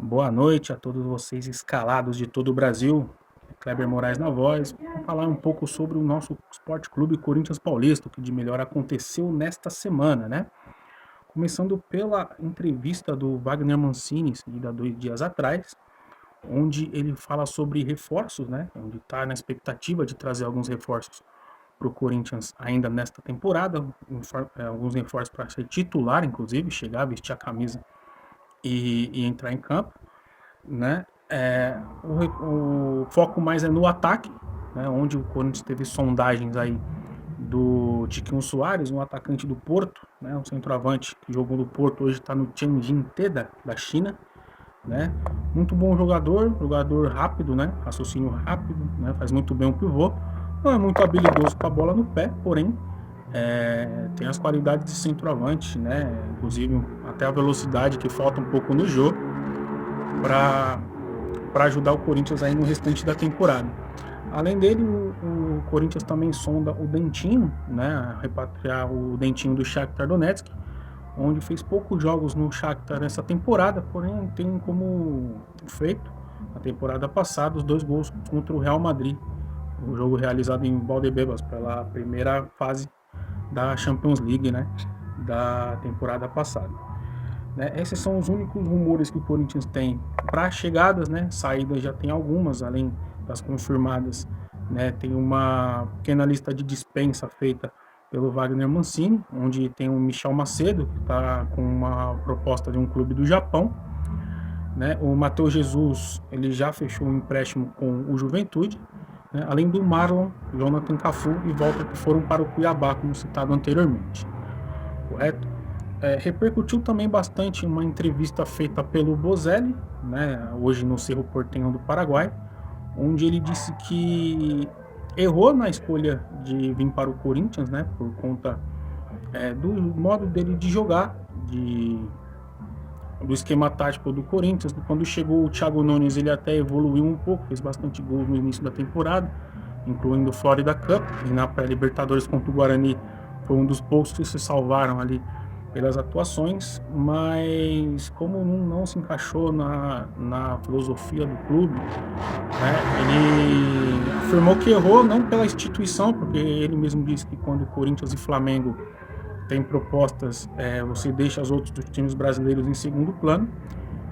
Boa noite a todos vocês escalados de todo o Brasil. Kleber Moraes na voz. Vou falar um pouco sobre o nosso Esporte Clube Corinthians Paulista, o que de melhor aconteceu nesta semana, né? Começando pela entrevista do Wagner Mancini, seguida 2 dias atrás, onde ele fala sobre reforços, né? Onde está na expectativa de trazer alguns reforços para o Corinthians ainda nesta temporada, alguns reforços para ser titular, inclusive, chegar, vestir a camisa e entrar em campo, né? O foco mais é no ataque, né? Onde o Corinthians teve sondagens aí do Tiquinho Soares, um atacante do Porto, né? Um centroavante que jogou no Porto, hoje está no Tianjin Teda, da China, né? Muito bom jogador rápido, né? Raciocínio rápido, né? Faz muito bem o pivô, não é muito habilidoso com a bola no pé, porém tem as qualidades de centroavante, né? Inclusive até a velocidade que falta um pouco no jogo para ajudar o Corinthians aí no restante da temporada. Além dele, o Corinthians também sonda o Dentinho, né? Repatriar o Dentinho do Shakhtar Donetsk, onde fez poucos jogos no Shakhtar nessa temporada, porém tem como feito na temporada passada os 2 gols contra o Real Madrid, o jogo realizado em Valdebebas pela primeira fase da Champions League, né, da temporada passada. Esses são os únicos rumores que o Corinthians tem para chegadas, né? Saídas já tem algumas, além das confirmadas, né? Tem uma pequena lista de dispensa feita pelo Wagner Mancini, onde tem o Michel Macedo, que está com uma proposta de um clube do Japão, né? O Matheus Jesus, ele já fechou um empréstimo com o Juventude, né? Além do Marlon, Jonathan Cafu e Volta, que foram para o Cuiabá, como citado anteriormente. Correto? Repercutiu também bastante uma entrevista feita pelo Bozelli, né, hoje no Cerro Porteño do Paraguai, onde ele disse que errou na escolha de vir para o Corinthians, né, por conta do modo dele de jogar, do esquema tático do Corinthians. Quando chegou o Thiago Nunes, ele até evoluiu um pouco, fez bastante gols no início da temporada, incluindo o Florida Cup, e na pré-Libertadores contra o Guarani foi um dos poucos que se salvaram ali pelas atuações, mas como não se encaixou na filosofia do clube, né, ele afirmou que errou não pela instituição, porque ele mesmo disse que quando o Corinthians e Flamengo têm propostas, você deixa os outros dos times brasileiros em segundo plano,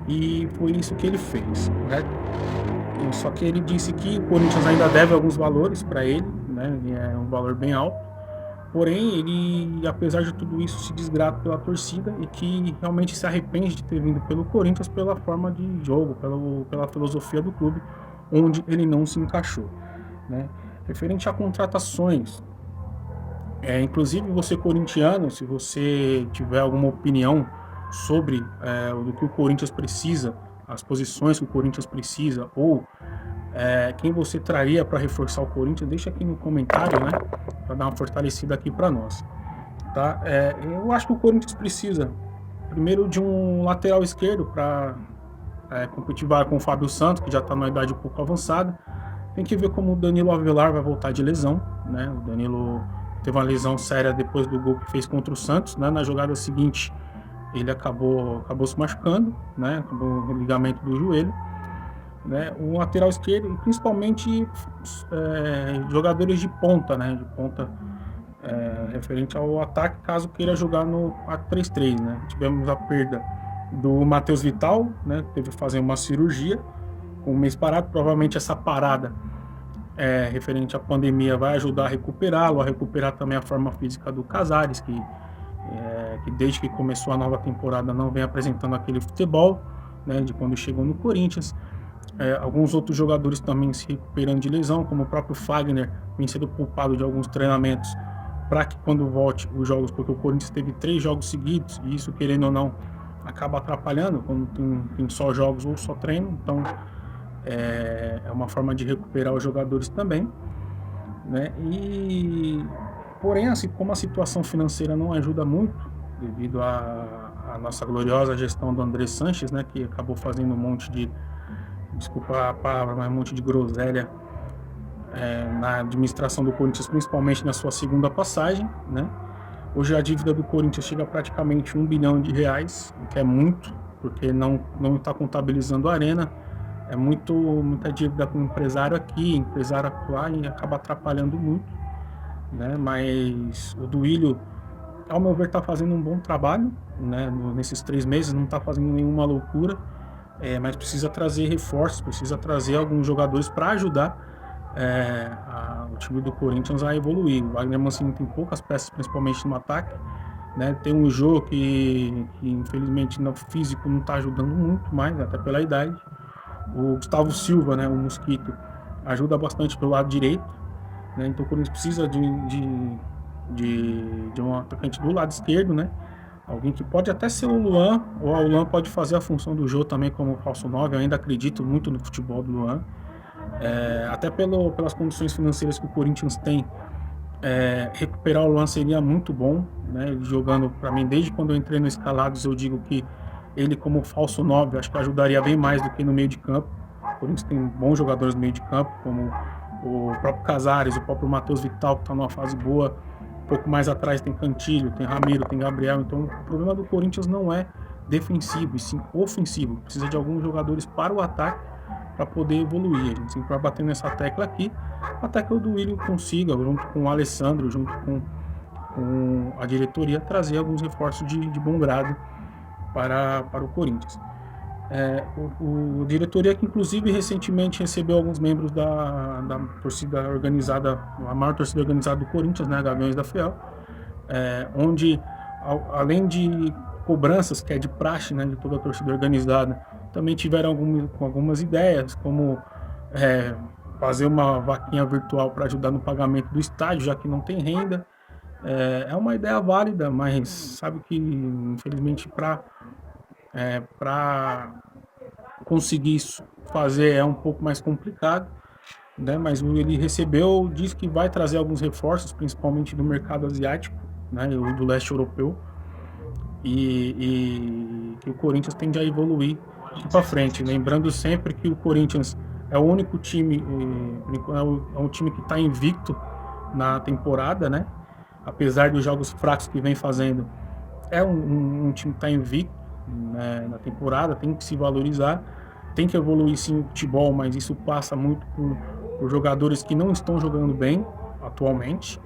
e foi isso que ele fez, né? Só que ele disse que o Corinthians ainda deve alguns valores para ele, né? É um valor bem alto. Porém, ele, apesar de tudo isso, se desgrata pela torcida e que realmente se arrepende de ter vindo pelo Corinthians pela forma de jogo, pela filosofia do clube, onde ele não se encaixou, né? Referente a contratações, inclusive você corintiano, se você tiver alguma opinião sobre o que o Corinthians precisa, as posições que o Corinthians precisa, ou quem você traria para reforçar o Corinthians, deixa aqui no comentário, né, para dar uma fortalecida aqui para nós, tá? Eu acho que o Corinthians precisa primeiro de um lateral esquerdo para competir com o Fábio Santos, que já está numa idade um pouco avançada. Tem que ver como o Danilo Avelar vai voltar de lesão, né? O Danilo teve uma lesão séria depois do gol que fez contra o Santos, né? Na jogada seguinte ele acabou se machucando, né? Acabou o ligamento do joelho, né? O lateral esquerdo, e principalmente jogadores de ponta, né? De ponta referente ao ataque, caso queira jogar no 4-3-3, né? Tivemos a perda do Matheus Vital, né? Teve que fazer uma cirurgia com um mês parado. Provavelmente essa parada referente à pandemia vai ajudar a recuperá-lo, a recuperar também a forma física do Casares, que desde que começou a nova temporada não vem apresentando aquele futebol, né, de quando chegou no Corinthians. Alguns outros jogadores também se recuperando de lesão, como o próprio Fagner, vem sendo poupado de alguns treinamentos para que quando volte os jogos, porque o Corinthians teve 3 jogos seguidos, e isso, querendo ou não, acaba atrapalhando quando tem só jogos ou só treino. Então é uma forma de recuperar os jogadores também, né? Porém, assim, como a situação financeira não ajuda muito, devido à nossa gloriosa gestão do André Sanches, né, que acabou fazendo um monte de, desculpa a palavra, mas um monte de groselha na administração do Corinthians, principalmente na sua segunda passagem, né? Hoje a dívida do Corinthians chega a praticamente R$1 bilhão, o que é muito, porque não está contabilizando a arena. É muita dívida com o empresário aqui, empresário lá, e acaba atrapalhando muito, né? Mas o Duílio, ao meu ver, está fazendo um bom trabalho, né? Nesses 3 meses, não está fazendo nenhuma loucura, mas precisa trazer reforços, precisa trazer alguns jogadores para ajudar o time do Corinthians a evoluir. O Wagner Mancini tem poucas peças, principalmente no ataque, né? Tem um jogo que infelizmente no físico não está ajudando muito mais, até pela idade. O Gustavo Silva, né, o Mosquito, ajuda bastante pelo lado direito, né? Então o Corinthians precisa de um atacante do lado esquerdo, né? Alguém que pode até ser o Luan, ou o Luan pode fazer a função do Jô também como falso 9. Eu ainda acredito muito no futebol do Luan, até pelas condições financeiras que o Corinthians tem. Recuperar o Luan seria muito bom, né? Ele jogando, para mim, desde quando eu entrei no Escalados, eu digo que ele como falso 9, acho que ajudaria bem mais do que no meio de campo. O Corinthians tem bons jogadores no meio de campo, como o próprio Casares, o próprio Matheus Vital, que está numa fase boa. Um pouco mais atrás tem Cantilho, tem Ramiro, tem Gabriel. Então o problema do Corinthians não é defensivo, e sim ofensivo. Precisa de alguns jogadores para o ataque para poder evoluir. A gente sempre vai bater nessa tecla aqui, até que o Duílio consiga, junto com o Alessandro, junto com a diretoria, trazer alguns reforços de bom grado para o Corinthians. O diretoria, que inclusive recentemente recebeu alguns membros da torcida organizada, a maior torcida organizada do Corinthians, né, Gaviões da Fiel, onde, além de cobranças, que é de praxe, né, de toda a torcida organizada, também tiveram algumas ideias, como fazer uma vaquinha virtual para ajudar no pagamento do estádio, já que não tem renda. É uma ideia válida, mas sabe que, infelizmente, para conseguir isso fazer é um pouco mais complicado, né? Mas ele recebeu, diz que vai trazer alguns reforços, principalmente do mercado asiático, né? E do leste europeu, e que o Corinthians tende a evoluir para frente. Lembrando sempre que o Corinthians é o único time, é um time que está invicto na temporada, né? Apesar dos jogos fracos que vem fazendo, é um time que está invicto, né, na temporada. Tem que se valorizar, tem que evoluir sim o futebol, mas isso passa muito por jogadores que não estão jogando bem atualmente,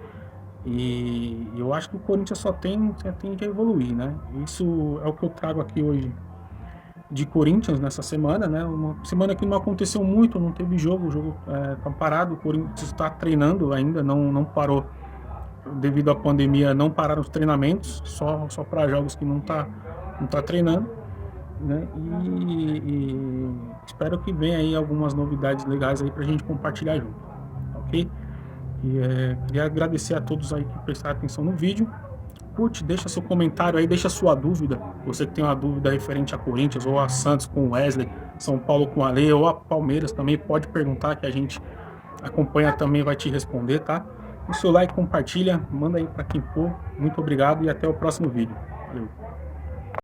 e eu acho que o Corinthians só tem que evoluir, né? Isso é o que eu trago aqui hoje de Corinthians nessa semana, né? Uma semana que não aconteceu muito, não teve jogo, o jogo tá parado. O Corinthians está treinando ainda, não parou devido à pandemia, não pararam os treinamentos, só para jogos que não tá treinando, né? E espero que venha aí algumas novidades legais aí pra gente compartilhar junto, ok? Queria agradecer a todos aí que prestaram atenção no vídeo. Curte, deixa seu comentário aí, deixa sua dúvida. Você que tem uma dúvida referente a Corinthians, ou a Santos com o Wesley, São Paulo com o Ale, ou a Palmeiras também, pode perguntar, que a gente acompanha também, vai te responder, tá? O seu like, compartilha, manda aí para quem for. Muito obrigado e até o próximo vídeo. Valeu!